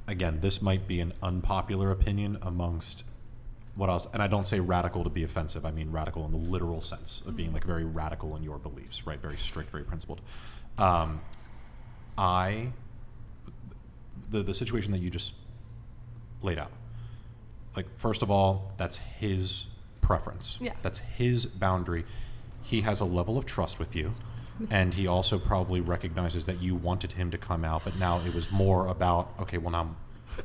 again, this might be an unpopular opinion amongst what else, and I don't say radical to be offensive. I mean radical in the literal sense of being like very radical in your beliefs, right? Very strict, very principled. The situation that you just laid out, like, first of all, that's his preference. Yeah. That's his boundary. He has a level of trust with you, and he also probably recognizes that you wanted him to come out, but now it was more about, okay, well,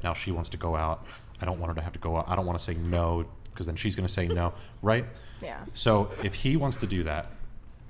now she wants to go out. I don't want her to have to go out. I don't want to say no, because then she's going to say no, right? Yeah. So if he wants to do that,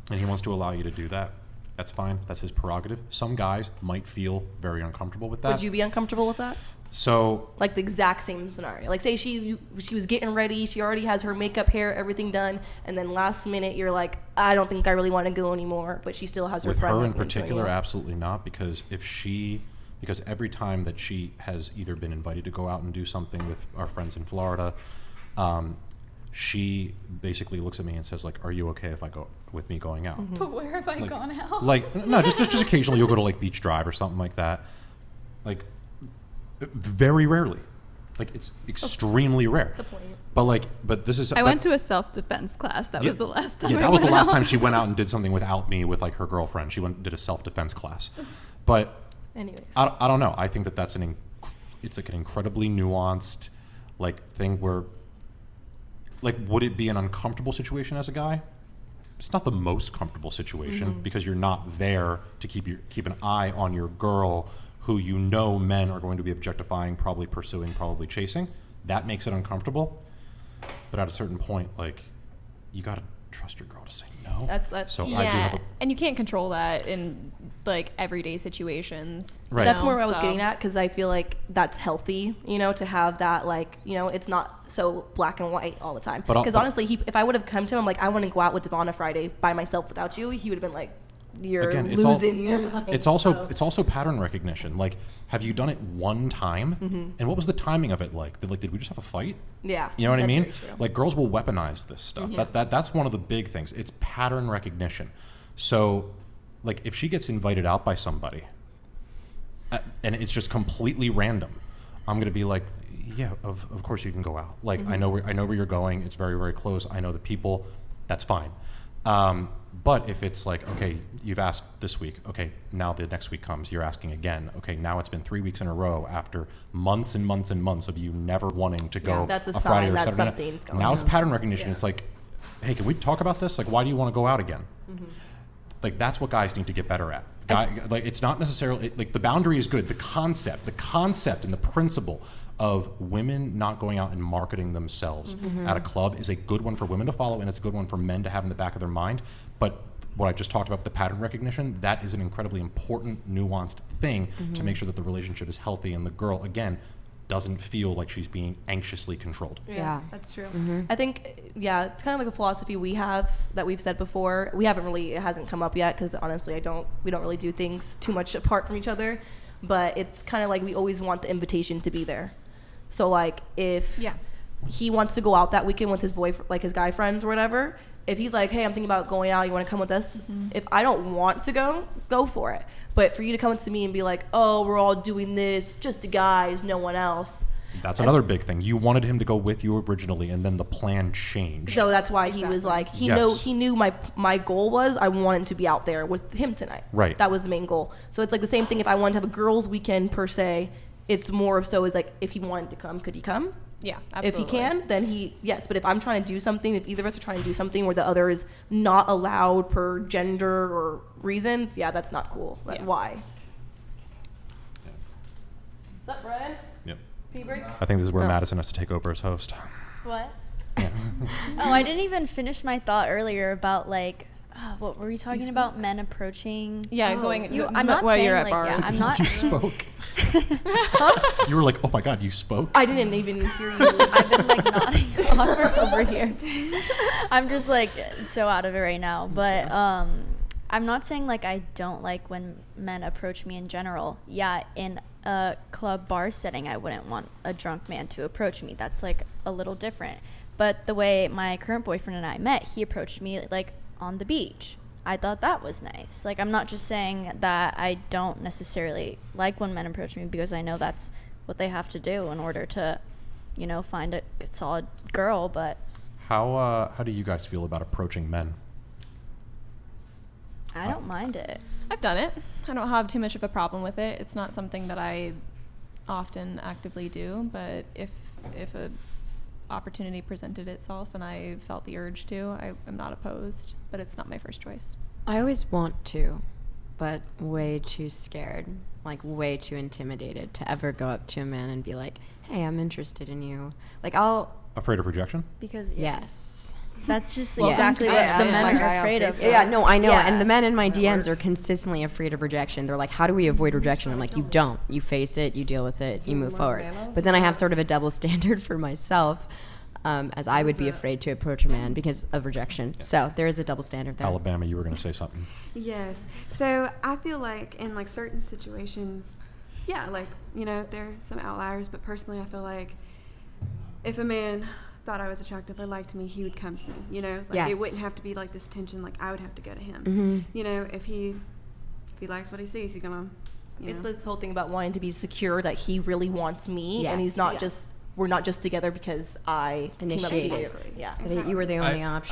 and he wants to allow you to do that, that's fine. That's his prerogative. Some guys might feel very uncomfortable with that. Would you be uncomfortable with that? So, like the exact same scenario. Like, say she was getting ready, she already has her makeup, hair, everything done, and then last minute you're like, I don't think I really want to go anymore, but she still has her with friend. her in that's gonna join particular, you. absolutely not, because because every time that she has either been invited to go out and do something with our friends in Florida, she basically looks at me and says, like, are you okay if I go with me going out? But where have I gone out? Like, no, just occasionally you'll go to like Beach Drive or something like that. Like, very rarely. Like, it's extremely rare. The point. But this is. I went to a self-defense class. That was the last time. Yeah, I that was the went last out. time she went out and did something without me with like her girlfriend. She went and did a self-defense class. But Anyways. I don't know. I think that that's it's like an incredibly nuanced like thing where, like, would it be an uncomfortable situation as a guy? It's not the most comfortable situation because you're not there to keep an eye on your girl who you know men are going to be objectifying, probably pursuing, probably chasing. That makes it uncomfortable. But at a certain point, like, you got to trust your girl to say no. That's so Yeah, I do have and you can't control that in like everyday situations. Right. That's more what I was So- getting at, because I feel like that's healthy, to have that, like, it's not so black and white all the time. But Because honestly, if I would have come to him like, I want to go out with Devon on Friday by myself without you, he would have been like, you're Again, losing your mind. it's also pattern recognition. Like, have you done it one time? And what was the timing of it like? Did we just have a fight? Yeah. You know what I that's mean? very true. Like, girls will weaponize this stuff. That's one of the big things. It's pattern recognition. So, like, if she gets invited out by somebody, and it's just completely random, I'm gonna be like, yeah, of course you can go out. Like, I know where you're going. It's very, very close. I know the people. That's fine. But if it's like, okay, you've asked this week, okay, now the next week comes, you're asking again, okay, now it's been 3 weeks in a row after months and months and months of you never wanting to go that's a Friday sign or that Saturday night. something's going Now it's on. pattern recognition. Yeah. It's like, hey, can we talk about this? Like, why do you want to go out again? Like, that's what guys need to get better at. Like, it's not necessarily, like, the boundary is good. The concept and the principle of women not going out and marketing themselves at a club is a good one for women to follow, and it's a good one for men to have in the back of their mind. But what I just talked about, the pattern recognition, that is an incredibly important, nuanced thing to make sure that the relationship is healthy and the girl, again, doesn't feel like she's being anxiously controlled. Yeah, that's true. I think, it's kind of like a philosophy we have that we've said before. It hasn't come up yet because honestly, we don't really do things too much apart from each other. But it's kind of like we always want the invitation to be there. So like if he wants to go out that weekend with his his guy friends or whatever, if he's like, hey, I'm thinking about going out, you want to come with us? If I don't want to go for it. But for you to come to me and be like, oh, we're all doing this, just the guys, no one else. That's another big thing. You wanted him to go with you originally, and then the plan changed. So that's why he was like, he knew my goal was I wanted to be out there with him tonight. Right. That was the main goal. So it's like the same thing if I wanted to have a girls' weekend per se. It's more of so is like if he wanted to come, could he come? Yeah, absolutely. If he can, then yes. But if I'm trying to do something, if either of us are trying to do something where the other is not allowed per gender or reasons, that's not cool. Like, why? What's up, Brian? Yep. Pee break? I think this is where Madison has to take over as host. What? Oh, I didn't even finish my thought earlier about like, what were we talking about? Men approaching. Yeah, going. I'm not while saying you're at like, bars. I'm not. You spoke. You were like, oh my God, you spoke? I didn't even hear you. I've been like nodding off over here. I'm just like so out of it right now. But I'm not saying like I don't like when men approach me in general. Yeah, in a club bar setting, I wouldn't want a drunk man to approach me. That's like a little different. But the way my current boyfriend and I met, he approached me like on the beach. I thought that was nice. Like, I'm not just saying that I don't necessarily like when men approach me because I know that's what they have to do in order to, you know, find a solid girl. But How do you guys feel about approaching men? I don't mind it. I've done it. I don't have too much of a problem with it. It's not something that I often actively do, but if a opportunity presented itself and I felt the urge to, I'm not opposed, but it's not my first choice. I always want to, but way too scared, like way too intimidated to ever go up to a man and be like, hey, I'm interested in you. Like, Afraid of rejection? Because yes. that's just Well, exactly I what am the men like are afraid of. Yeah, no, I know. Yeah. And the men in my That DMs works. are consistently afraid of rejection. They're like, how do we avoid rejection? I'm like, you don't. You face it, you deal with it, you move forward. But then I have sort of a double standard for myself, as I would be afraid to approach a man because of rejection. So there is a double standard there. Alabama, you were going to say something. Yes. So I feel like in like certain situations, yeah, like, you know, there are some outliers, but personally I feel like if a man thought I was attractive or liked me, he would come to me, you know? Like Yes. it wouldn't have to be like this tension, like I would have to go to him. Mhm. You know, if he likes what he sees, he's gonna, you It's know. this whole thing about wanting to be secure that he really wants me, and he's Yes. not Yes. just we're not just together because I came up to Initiate. you. Exactly. Yeah. That you were the only I option.